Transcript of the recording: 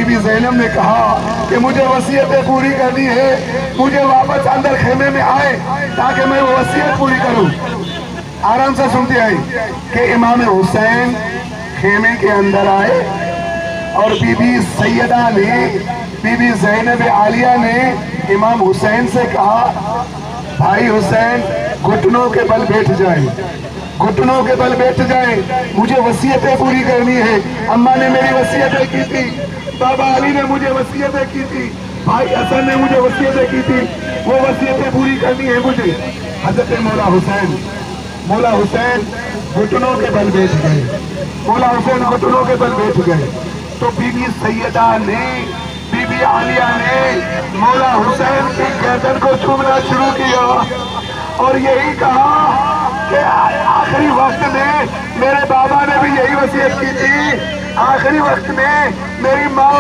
Be زینب نے کہا کہ مجھے وصیتیں پوری کرنی ہے، مجھے واپس اندر خیمے میں آئے تاکہ میں وہ وصیت پوری کروں۔ آرام سے سنتے آئی کہ امام حسین خیمے کے اندر آئے اور بی بی سیدہ نے، بی بی زینب عالیہ نے امام حسین سے کہا بھائی حسین گھٹنوں کے بل بیٹھ جائیں، گھٹنوں کے بل بیٹھ جائیں، مجھے وصیتیں پوری کرنی ہے۔ اماں نے میری وصیتیں کی تھی، بابا علی نے مجھے وصیتیں کی تھی، بھائی حسن نے مجھے وصیتیں کی تھی، وہ وصیتیں پوری کرنی ہے مجھے۔ حضرت مولا حسین گھٹنوں کے بل بیٹھ گئے، مولا حسین گھٹنوں کے بل بیٹھ گئے تو بی بی سیدہ نے، بی بی عالیہ نے مولا حسین کی گردن کو چومنا شروع کیا اور یہی کہا کہ آخری وقت میں میرے بابا نے بھی یہی وصیت کی تھی، آخری وقت میں میری ماں